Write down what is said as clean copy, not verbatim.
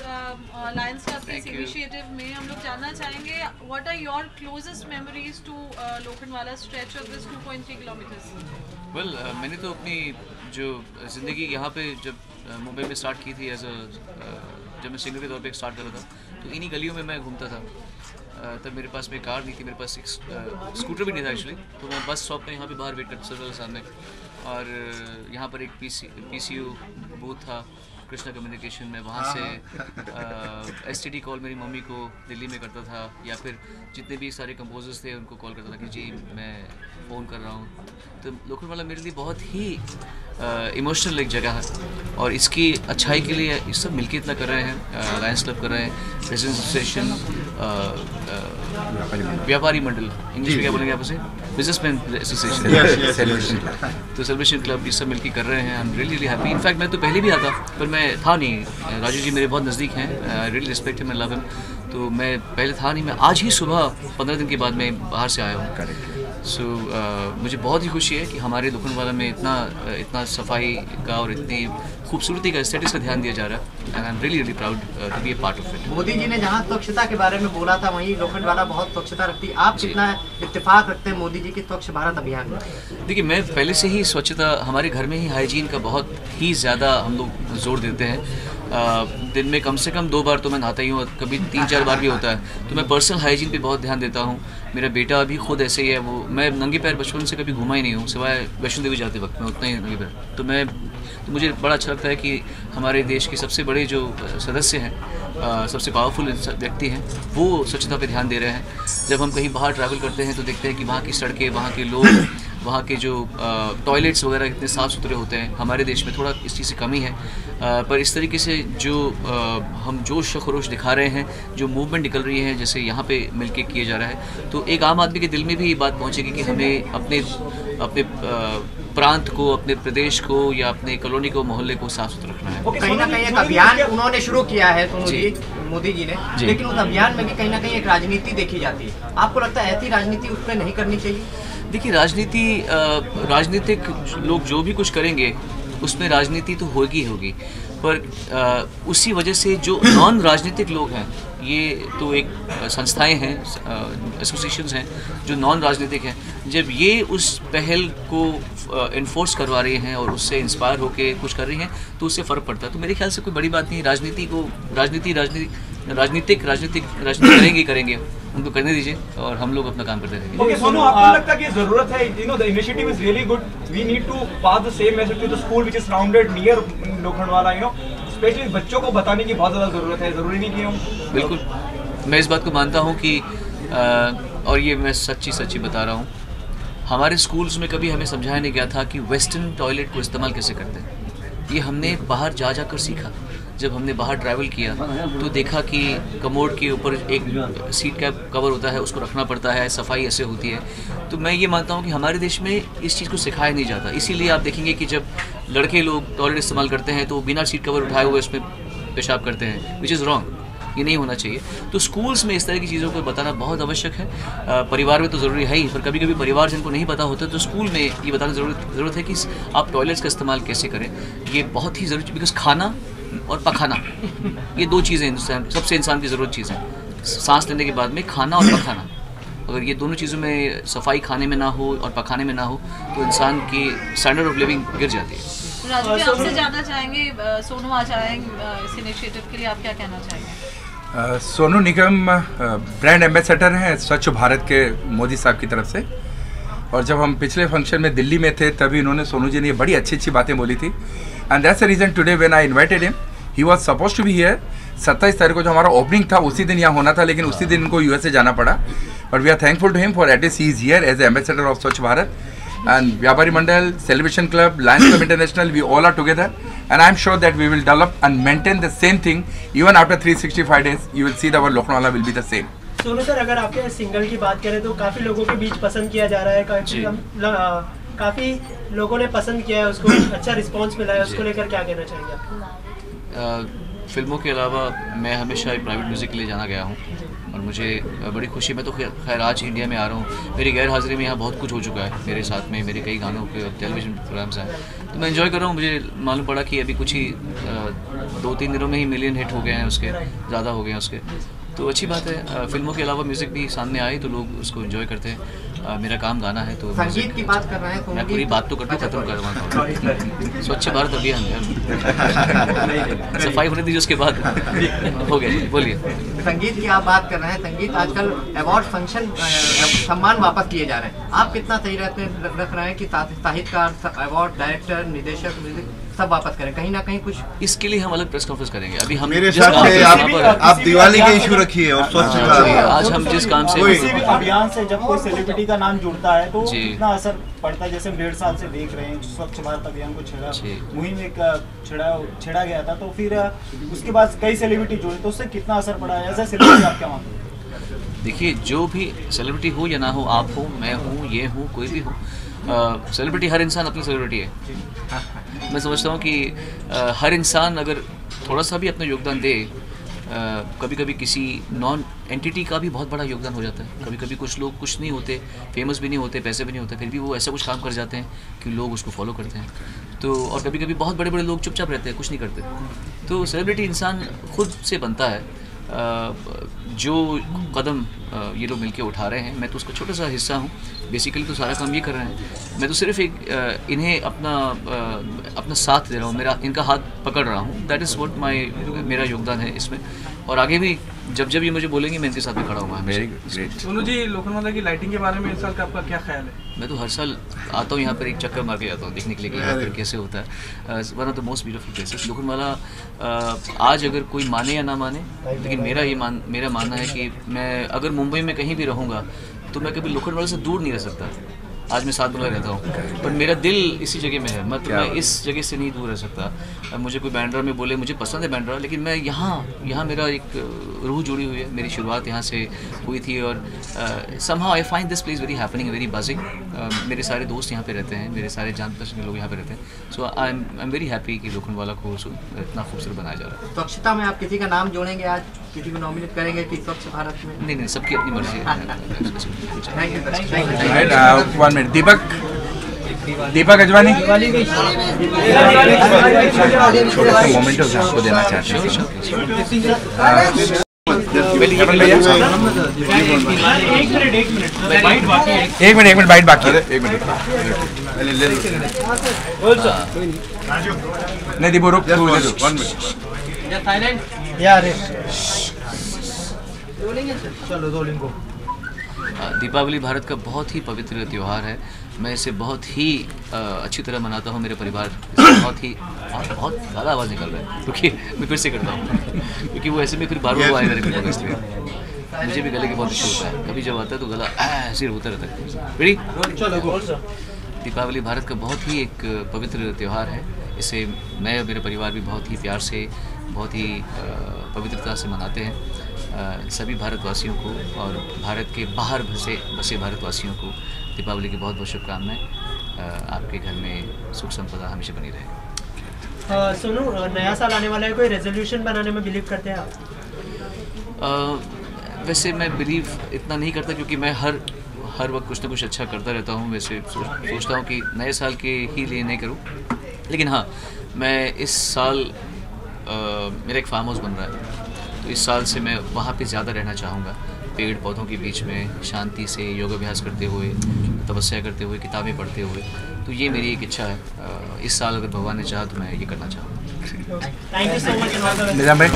Lions club के इस initiative में हम लोग जानना चाहेंगे what are your closest memories to Lokhandwala stretch of this 2.3 kilometres? Well मैंने तो अपनी जो ज़िंदगी यहाँ पे जब मुंबई में स्टार्ट की थी जब मैं सिंगर के तौर पे स्टार्ट कर रहा था तो इन्हीं गलियों में मैं घूमता था। तब मेरे पास में कार नहीं थी, मेरे पास एक स्कूटर भी नहीं था एक्चुअली, तो मैं बस स्टॉप पे यहाँ पे बाहर वेट करता सर्कल सामने, और यहाँ पर एक PCU बूथ था कृष्णा कम्युनिकेशन में, वहाँ से STD कॉल मेरी मम्मी को दिल्ली में करता था, या फिर जितने भी सारे कंपोजर्स थे उनको कॉल करता था कि जी मैं फ़ोन कर रहा हूँ। तो लोखंडवाला मेरे लिए बहुत ही इमोशनल एक जगह है, और इसकी अच्छाई के लिए ये सब मिलकर इतना कर रहे हैं। लायंस क्लब कर रहे हैं, रेजिडेंस एसोसिएशन, व्यापारी मंडल, इंग्लिश में क्या बोलेंगे आप उसे, बिजनेसमैन एसोसिएशन, तो सेलिब्रेशन क्लब, ये सब मिलकर कर रहे हैं। आई एम रियली हैप्पी। इनफैक्ट मैं तो पहले भी आता पर मैं था नहीं। राजू जी मेरे बहुत नज़दीक हैं, I really respect him, I love him, तो मैं पहले था नहीं। मैं आज ही सुबह 15 दिन के बाद मैं बाहर से आया हूँ। सो मुझे बहुत ही खुशी है कि हमारे लोखंडवाला में इतना सफाई का और इतनी खूबसूरती का, एस्थेटिक्स का ध्यान दिया जा रहा है, and I am really proud to be a part of it. Modi ji ने जहाँ स्वच्छता के बारे में बोला था वहीं लोखंडवाला बहुत स्वच्छता रखती है। आप कितना इत्तेफाक रखते हैं मोदी जी के स्वच्छ भारत अभियान में? देखिए, मैं पहले से ही स्वच्छता, हमारे घर में ही हाइजीन का बहुत ही ज़्यादा हम लोग जोर देते हैं। दिन में कम से कम 2 बार तो मैं नहाता ही हूँ, कभी 3-4 बार भी होता है। तो मैं पर्सनल हाइजीन पे बहुत ध्यान देता हूँ। मेरा बेटा अभी खुद ऐसे ही है, वो, मैं नंगे पैर बचपन से कभी घूमा ही नहीं हूँ, सिवाय वैष्णो देवी जाते वक्त मैं उतना ही नंगे पैर। तो मुझे बड़ा अच्छा लगता है कि हमारे देश के सबसे बड़े जो सदस्य हैं, सबसे पावरफुल व्यक्ति हैं, वो स्वच्छता पे ध्यान दे रहे हैं। जब हम कहीं बाहर ट्रैवल करते हैं तो देखते हैं कि वहाँ की सड़कें, वहाँ के लोग, वहाँ के जो टॉयलेट्स वगैरह कितने साफ़ सुथरे होते हैं। हमारे देश में थोड़ा इस चीज़ की कमी है, पर इस तरीके से जो हम जोश खरोश दिखा रहे हैं, जो मूवमेंट निकल रही है, जैसे यहाँ पे मिलके किया जा रहा है, तो एक आम आदमी के दिल में भी ये बात पहुँचेगी कि हमें अपने प्रांत को, अपने प्रदेश को, या अपने कॉलोनी को, मोहल्ले को साफ सुथरा रखना है। कहीं ना कहीं एक अभियान उन्होंने शुरू किया है मोदी जी ने, लेकिन उस अभियान में भी कहीं ना कहीं एक राजनीति देखी जाती है। आपको लगता है ऐसी राजनीति उस पर नहीं करनी चाहिए? देखिए, राजनीतिक लोग जो भी कुछ करेंगे उसमें राजनीति तो होगी, पर उसी वजह से जो नॉन राजनीतिक लोग हैं, ये तो एक संस्थाएं हैं, एसोसिएशंस हैं जो नॉन राजनीतिक हैं, जब ये उस पहल को इन्फोर्स करवा रही हैं और उससे इंस्पायर होकर कुछ कर रही हैं, तो उससे फ़र्क पड़ता है। तो मेरे ख्याल से कोई बड़ी बात नहीं। राजनीति करेंगे, उनको करने दीजिए और हम लोग अपना काम करते रहेंगे। Okay, सोनू, आपको लगता है कि जरूरत है, the initiative is really good. We need to pass the same message to the school which is surrounded near Lokhandwala, especially बच्चों को बताने की बहुत ज़्यादा ज़रूरत है। ज़रूरी नहीं कि हम, बिल्कुल, मैं इस बात को मानता हूँ कि और ये मैं सच्ची बता रहा हूँ, हमारे स्कूल्स में कभी हमें समझाया नहीं गया था कि वेस्टर्न टॉयलेट को इस्तेमाल कैसे करते हैं। ये हमने बाहर जा कर सीखा। जब हमने बाहर ट्रैवल किया तो देखा कि कमोड के ऊपर एक सीट का कवर होता है, उसको रखना पड़ता है, सफाई ऐसे होती है। तो मैं ये मानता हूँ कि हमारे देश में इस चीज़ को सिखाया नहीं जाता। इसीलिए आप देखेंगे कि जब लड़के लोग टॉयलेट इस्तेमाल करते हैं तो बिना सीट कवर उठाए हुए उसमें पेशाब करते हैं, विच इज़ रॉन्ग। ये नहीं होना चाहिए। तो स्कूल्स में इस तरह की चीज़ों को बताना बहुत आवश्यक है। परिवार में तो ज़रूरी है ही, पर कभी कभी परिवार जिनको नहीं पता होता तो स्कूल में ये बताना ज़रूरत है कि आप टॉयलेट्स का इस्तेमाल कैसे करें। ये बहुत ही ज़रूरी, बिकॉज खाना और पखाना, ये 2 चीज़ें सबसे इंसान की ज़रूरत चीज़ है। सांस लेने के बाद में खाना और पखाना, अगर ये दोनों चीज़ों में सफाई खाने में ना हो और पखाने में ना हो तो इंसान की स्टैंडर्ड ऑफ लिविंग गिर जाती है। राजू जी, आपसे जानना चाहेंगे, सोनू आज आए इस इनिशिएटिव के लिए, आप क्या कहना चाहेंगे? सोनू निगम ब्रांड एम्बेसडर हैं स्वच्छ भारत के मोदी साहब की तरफ से, और जब हम पिछले फंक्शन में दिल्ली में थे तभी इन्होंने, सोनू जी ने ये बड़ी अच्छी बातें बोली थी, and that's the reason today when I invited him, he was supposed to be here. 27 तारीख को जो हमारा ओपनिंग था उसी दिन यहाँ होना था, लेकिन उसी दिन इनको यूएसए जाना पड़ा, but we are thankful to him for at least he is here as ambassador of Swachh Bharat. And Vyapari Mandal, Celebration Club, Lions Club International, we all are together, and I am sure that we will develop and maintain the same thing even after 365 days. You will see that our Lokhandwala will be the same. Sonu sir, अगर आपके single की बात करें तो काफ़ी लोगों के बीच पसंद किया जा रहा है, काफ़ी लोगों ने पसंद किया है उसको, अच्छा रिस्पांस मिला है, उसको लेकर क्या कहना चाहेंगे आप? फिल्मों के अलावा मैं हमेशा एक प्राइवेट म्यूज़िक के लिए जाना गया हूँ, और मुझे बड़ी खुशी, मैं तो खैर आज इंडिया में आ रहा हूँ, मेरी गैर हाजिरी में यहाँ बहुत कुछ हो चुका है मेरे साथ में, मेरे कई गानों के टेलीविज़न प्रोग्राम्स हैं, तो मैं एंजॉय कर रहा हूँ। मुझे मालूम पड़ा कि अभी कुछ ही 2-3 दिनों में ही मिलियन हिट हो गए हैं उसके, ज़्यादा हो गए हैं उसके, तो अच्छी बात है। फिल्मों के अलावा म्यूज़िक भी सामने आए तो लोग उसको एंजॉय करते हैं। मेरा काम गाना है तो संगीत की बात कर रहे हैं तो मैं पूरी बात तो करता हूँ, खत्म करवाता हूँ। स्वच्छ भारत अभियान सफाई होने दीजिए, उसके बाद हो गया। बोलिए। संगीत की आप बात कर रहे हैं, संगीत आजकल अवार्ड फंक्शन सम्मान वापस किए जा रहे हैं, आप कितना सही रख रहे हैं कि साहित्यकार, अवार्ड, डायरेक्टर, निर्देशक, म्यूजिक सब वापस करें? कहीं ना कहीं कुछ इसके लिए हम अलग प्रेस कॉन्फ्रेंस करेंगे। अभी हम मेरे साथ आप दिवाली के इशू रखिए और स्वच्छ आज हम जिस काम से किसी भी अभियान से जब कोई सेलिब्रिटी का नाम जुड़ता है तो कितना असर पड़ता है? जैसे हम 1.5 साल से देख रहे हैं स्वच्छ भारत अभियान को मुहिम एक छेड़ा गया था, तो फिर उसके बाद कई सेलिब्रिटी जुड़े, तो उससे कितना असर पड़ा है? ऐसा सेलिब्रिटी आप क्या मानते हैं? देखिए, जो भी सेलिब्रिटी हो या ना हो, आप हो, मैं हूँ, ये हूँ, कोई भी हो, सेलिब्रिटी, हर इंसान अपनी सेलिब्रिटी है। मैं समझता हूँ कि हर इंसान अगर थोड़ा सा भी अपना योगदान दे, कभी कभी किसी नॉन एंटिटी का भी बहुत बड़ा योगदान हो जाता है। कभी कभी कुछ लोग कुछ नहीं होते, फेमस भी नहीं होते, पैसे भी नहीं होते, फिर भी वो ऐसा कुछ काम कर जाते हैं कि लोग उसको फॉलो करते हैं। तो और कभी कभी बहुत बड़े बड़े लोग चुपचाप रहते हैं, कुछ नहीं करते। तो सेलिब्रिटी इंसान खुद से बनता है। जो कदम ये लोग मिलके उठा रहे हैं, मैं तो उसका छोटा सा हिस्सा हूँ। बेसिकली तो सारा काम ये कर रहे हैं, मैं तो सिर्फ एक इन्हें अपना साथ दे रहा हूँ, इनका हाथ पकड़ रहा हूँ। दैट इज़ व्हाट मेरा योगदान है इसमें। और आगे भी जब ये मुझे बोलेंगे, मैं इनके साथ में खड़ा हुआ हूँ। Very great. सोनू जी, लोखंडवाला की लाइटिंग के बारे में इस साल का आपका क्या ख्याल है? मैं तो हर साल आता हूँ यहाँ पर, एक चक्कर मार के जाता हूँ देखने के लिए कि यहाँ पर कैसे होता है। One of the most beautiful places Lokhandwala. आज अगर कोई माने या ना माने, लेकिन मेरा मानना है कि मैं अगर मुंबई में कहीं भी रहूँगा तो मैं कभी लोखंडवाला से दूर नहीं रह सकता। आज मैं 7 बंगला रहता हूँ, पर मेरा दिल इसी जगह में है। मतलब मैं इस जगह से नहीं दूर रह सकता। मुझे कोई बैंड्रा में बोले, मुझे पसंद है बैंड्रा, लेकिन मैं यहाँ मेरा एक रूह जुड़ी हुई है। मेरी शुरुआत यहाँ से हुई थी और somehow I find this place very happening, very buzzing. मेरे सारे दोस्त यहाँ पे रहते हैं, मेरे सारे जान पहचान के लोग यहाँ पे रहते हैं। सो आई एम वेरी हैप्पी कि लोखंडवाला को इतना खूबसूरत बनाया जा रहा है। स्वच्छता में आप किसी का नाम जोड़ेंगे आज, किसी को नॉमिनेट करेंगे कि स्वच्छ भारत में? नहीं, सबकी अपनी मर्जी है। दीपक अजवानी छोटा सा मोमेंट आपको देना चाहते हैं। एक मिनट बाइट बाकी है। एक मिनट नहीं दीपो, रुक। दीपावली भारत का बहुत ही पवित्र त्यौहार है। मैं इसे बहुत ही अच्छी तरह मनाता हूँ। मेरे परिवार बहुत ज़्यादा आवाज़ निकल रहा है, क्योंकि मैं फिर से करता हूँ क्योंकि वो ऐसे में फिर बार-बार आएगा रिपीट होगा, इसलिए मुझे भी गले की बहुत इशू होता है। कभी जब आता है तो गला ऐसे होता रहता है। रेडी? दीपावली भारत का बहुत ही एक पवित्र त्यौहार है। इसे मैं और मेरे परिवार भी बहुत ही प्यार से, बहुत ही पवित्रता से मनाते हैं। सभी भारतवासियों को और भारत के बाहर बसे भारतवासियों को दीपावली की बहुत बहुत शुभकामनाएं। आपके घर में सुख संपदा हमेशा बनी रहे। सोनू, नया साल आने वाला है, कोई रेजोल्यूशन बनाने में बिलीव करते हैं आप? वैसे मैं बिलीव इतना नहीं करता, क्योंकि मैं हर वक्त कुछ ना कुछ अच्छा करता रहता हूँ। वैसे सोचता हूँ कि नए साल के ही लिए नहीं करूँ, लेकिन हाँ, मैं इस साल मेरा एक फार्म हाउस बन रहा है, तो इस साल से मैं वहाँ पे ज़्यादा रहना चाहूँगा। पेड़ पौधों के बीच में शांति से योगाभ्यास करते हुए, तपस्या करते हुए, किताबें पढ़ते हुए। तो ये मेरी एक इच्छा है। इस साल अगर भगवान ने चाहा तो मैं ये करना चाहूँगा। Thank you so much. Nizam भाई।